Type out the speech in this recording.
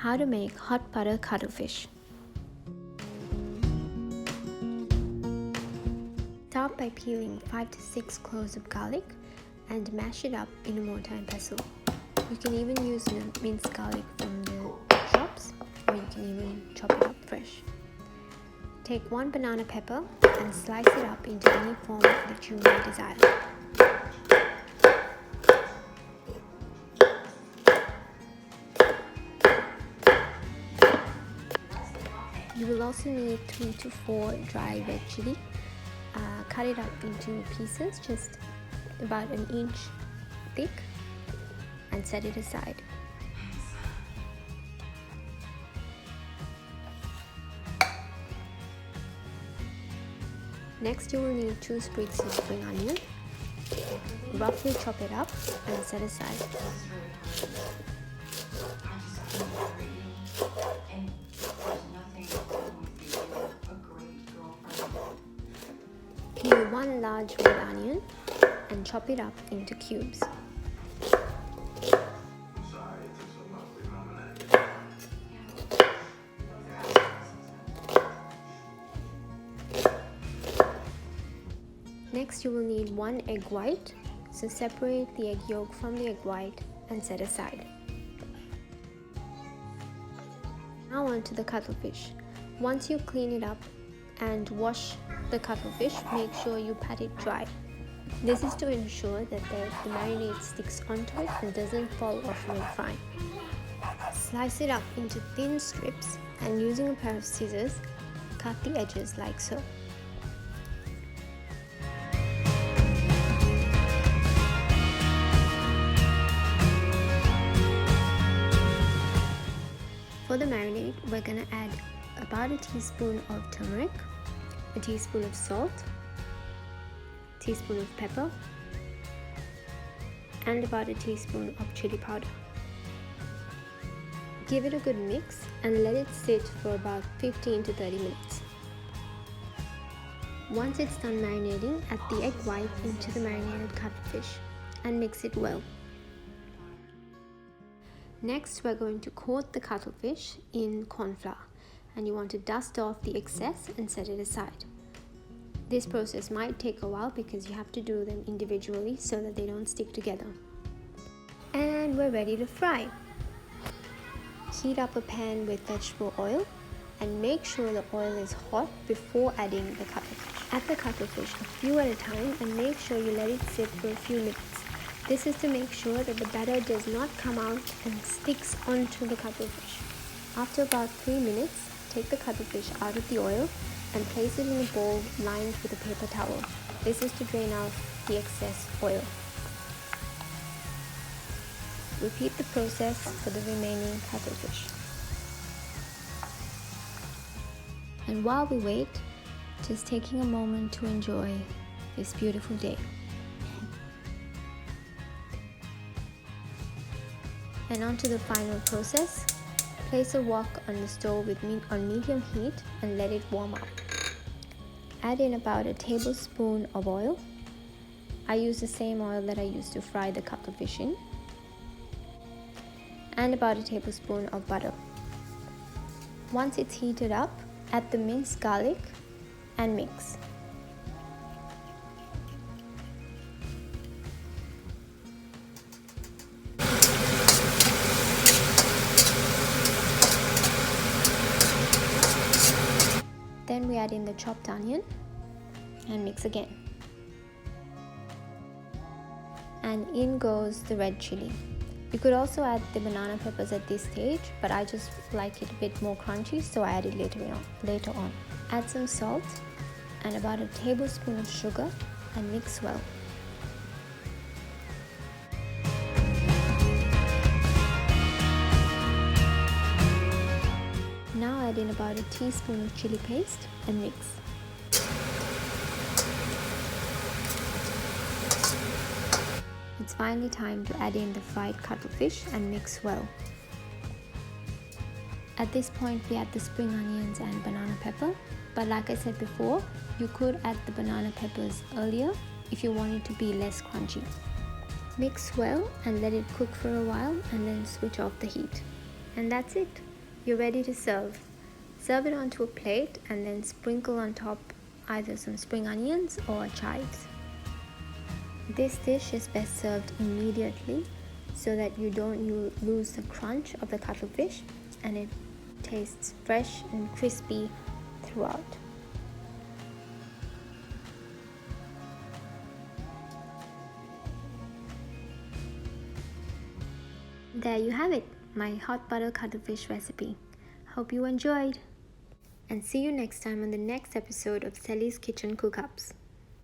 How to make hot butter cuttlefish. Start by peeling 5 to 6 cloves of garlic and mash it up in a mortar and pestle. You can even use minced garlic from the shops, or you can even chop it up fresh. Take 1 banana pepper and slice it up into any form that you may desire. You will also need 3 to 4 dry red chilli. Cut it up into pieces just about an inch thick and set it aside. Next, you will need 2 sprigs of spring onion. Roughly chop it up and set aside. Peel 1 large red onion and chop it up into cubes. Next, you will need 1 egg white, so separate the egg yolk from the egg white and set aside. Now on to the cuttlefish. Once you clean it up and wash the cuttlefish, make sure you pat it dry. This is to ensure that the marinade sticks onto it and doesn't fall off when frying. Slice it up into thin strips and using a pair of scissors, cut the edges like so. For the marinade, we're going to add about a teaspoon of turmeric, a teaspoon of salt, a teaspoon of pepper, and about a teaspoon of chili powder. Give it a good mix and let it sit for about 15 to 30 minutes. Once it's done marinating, add the egg white into the marinated cuttlefish and mix it well. Next, we're going to coat the cuttlefish in corn flour, and you want to dust off the excess and set it aside. This process might take a while because you have to do them individually so that they don't stick together. And we're ready to fry. Heat up a pan with vegetable oil and make sure the oil is hot before adding the cuttlefish. Add the cuttlefish a few at a time and make sure you let it sit for a few minutes. This is to make sure that the batter does not come out and sticks onto the cuttlefish. After about 3 minutes, take the cuttlefish out of the oil and place it in a bowl lined with a paper towel. This is to drain out the excess oil. Repeat the process for the remaining cuttlefish. And while we wait, just taking a moment to enjoy this beautiful day. And on to the final process. Place a wok on the stove on medium heat and let it warm up. Add in about a tablespoon of oil. I use the same oil that I used to fry the cuttlefish in. And about a tablespoon of butter. Once it's heated up, add the minced garlic and mix. Then we add in the chopped onion and mix again. And in goes the red chilli. You could also add the banana peppers at this stage, but I just like it a bit more crunchy, so I add it later on. Add some salt and about a tablespoon of sugar and mix well. Now add in about a teaspoon of chili paste and mix. It's finally time to add in the fried cuttlefish and mix well. At this point, we add the spring onions and banana pepper, but like I said before, you could add the banana peppers earlier if you want it to be less crunchy. Mix well and let it cook for a while and then switch off the heat. And that's it. You're ready to serve. Serve it onto a plate and then sprinkle on top either some spring onions or chives. This dish is best served immediately so that you don't lose the crunch of the cuttlefish and it tastes fresh and crispy throughout. There you have it, my hot butter cuttlefish recipe. Hope you enjoyed, and see you next time on the next episode of Sally's Kitchen Cookups.